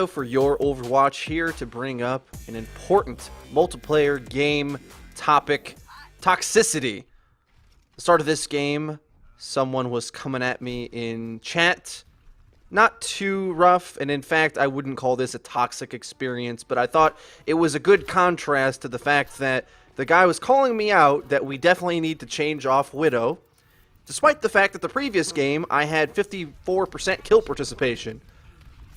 Shadow for your Overwatch, here to bring up an important multiplayer game topic, toxicity. The start of this game, someone was coming at me in chat. Not too rough, and in fact, I wouldn't call this a toxic experience, but I thought it was a good contrast to the fact that the guy was calling me out that we definitely need to change off Widow, despite the fact that the previous game, I had 54% kill participation.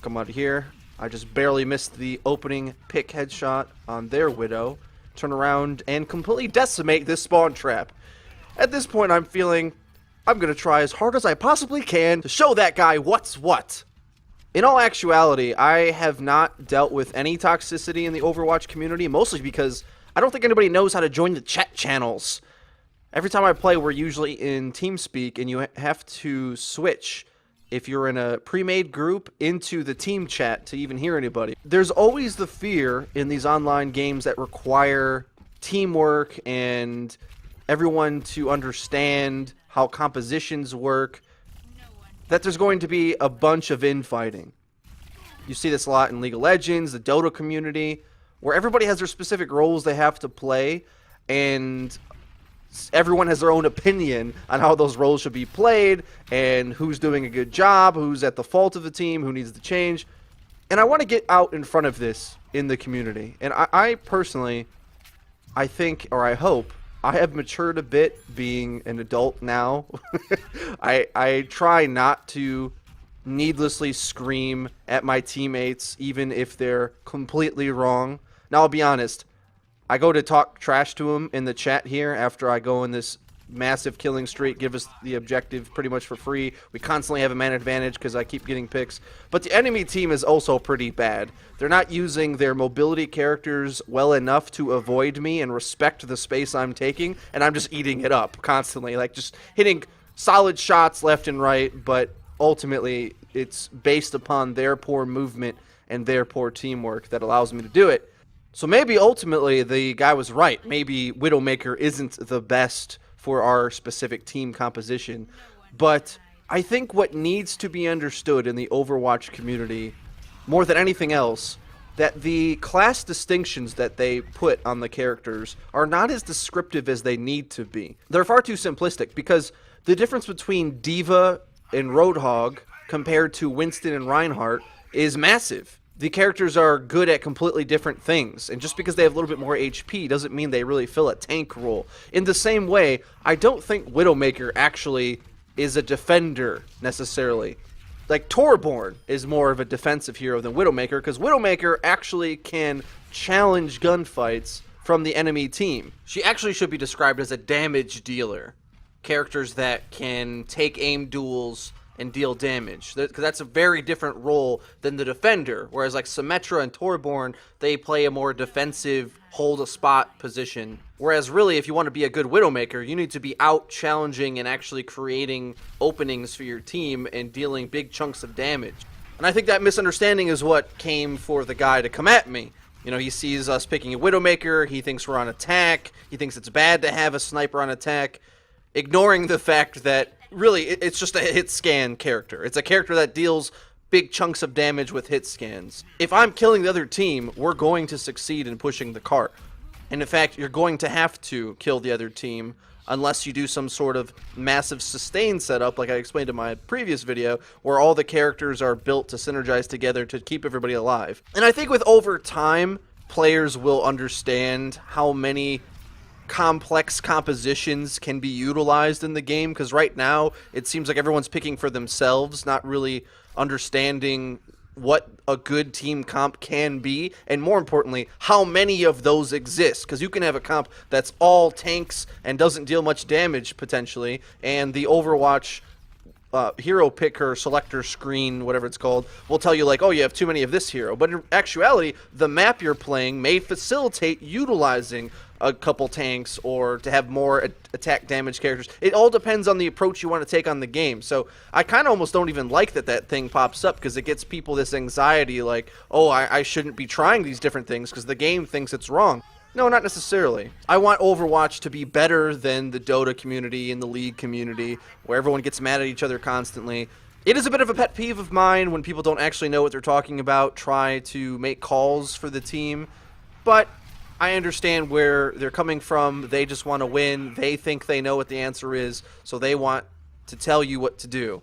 Come out of here. I just barely missed the opening pick headshot on their Widow. Turn around and completely decimate this spawn trap. At this point, I'm feeling I'm going to try as hard as I possibly can to show that guy what's what. In all actuality, I have not dealt with any toxicity in the Overwatch community, mostly because I don't think anybody knows how to join the chat channels. Every time I play, we're usually in TeamSpeak, and you have to switch if you're in a pre-made group into the team chat to even hear anybody. There's always the fear in these online games that require teamwork and everyone to understand how compositions work, that there's going to be a bunch of infighting. You see this a lot in League of Legends, the Dota community, where everybody has their specific roles they have to play, and everyone has their own opinion on how those roles should be played, and who's doing a good job, who's at the fault of the team, who needs to change. And I want to get out in front of this in the community. And I personally, I think, or I hope, I have matured a bit being an adult now. I try not to needlessly scream at my teammates, even if they're completely wrong. Now, I'll be honest. I go to talk trash to them in the chat here after I go in this massive killing streak, give us the objective pretty much for free. We constantly have a man advantage because I keep getting picks. But the enemy team is also pretty bad. They're not using their mobility characters well enough to avoid me and respect the space I'm taking, and I'm just eating it up constantly, like just hitting solid shots left and right, but ultimately it's based upon their poor movement and their poor teamwork that allows me to do it. So maybe ultimately the guy was right. Maybe Widowmaker isn't the best for our specific team composition. But I think what needs to be understood in the Overwatch community, more than anything else, that the class distinctions that they put on the characters are not as descriptive as they need to be. They're far too simplistic, because the difference between Diva and Roadhog compared to Winston and Reinhardt is massive. The characters are good at completely different things, and just because they have a little bit more HP doesn't mean they really fill a tank role. In the same way, I don't think Widowmaker actually is a defender, necessarily. Like, Torbjorn is more of a defensive hero than Widowmaker, because Widowmaker actually can challenge gunfights from the enemy team. She actually should be described as a damage dealer. Characters that can take aim duels and deal damage, because that's a very different role than the defender, whereas like Symmetra and Torbjorn, they play a more defensive, hold a spot position, whereas really if you want to be a good Widowmaker, you need to be out challenging and actually creating openings for your team and dealing big chunks of damage. And I think that misunderstanding is what came for the guy to come at me. You know, he sees us picking a Widowmaker, he thinks we're on attack, he thinks it's bad to have a sniper on attack, ignoring the fact that really, it's just a hit scan character. It's a character that deals big chunks of damage with hit scans. If I'm killing the other team, we're going to succeed in pushing the cart. And in fact, you're going to have to kill the other team unless you do some sort of massive sustain setup, like I explained in my previous video, where all the characters are built to synergize together to keep everybody alive. And I think with over time, players will understand how many complex compositions can be utilized in the game, because right now it seems like everyone's picking for themselves, not really understanding what a good team comp can be, and more importantly, how many of those exist, because you can have a comp that's all tanks and doesn't deal much damage potentially, and the Overwatch hero picker selector screen, whatever it's called, will tell you like, oh, you have too many of this hero. But in actuality, the map you're playing may facilitate utilizing a couple tanks or to have more attack damage characters. It all depends on the approach you want to take on the game. So I kind of almost don't even like that thing pops up, because it gets people this anxiety like, oh, I shouldn't be trying these different things because the game thinks it's wrong. No, not necessarily. I want Overwatch to be better than the Dota community and the League community, where everyone gets mad at each other constantly. It is a bit of a pet peeve of mine when people don't actually know what they're talking about, try to make calls for the team, but I understand where they're coming from. They just want to win. They think they know what the answer is, so they want to tell you what to do.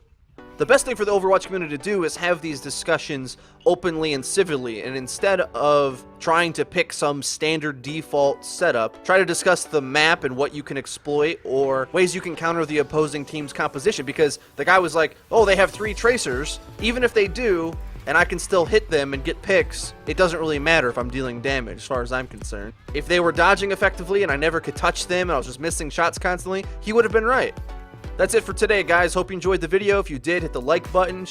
The best thing for the Overwatch community to do is have these discussions openly and civilly, and instead of trying to pick some standard default setup, try to discuss the map and what you can exploit or ways you can counter the opposing team's composition, because the guy was like, oh, they have 3 tracers. Even if they do, and I can still hit them and get picks, it doesn't really matter if I'm dealing damage, as far as I'm concerned. If they were dodging effectively and I never could touch them and I was just missing shots constantly, he would have been right. That's it for today, guys. Hope you enjoyed the video. If you did, hit the like button.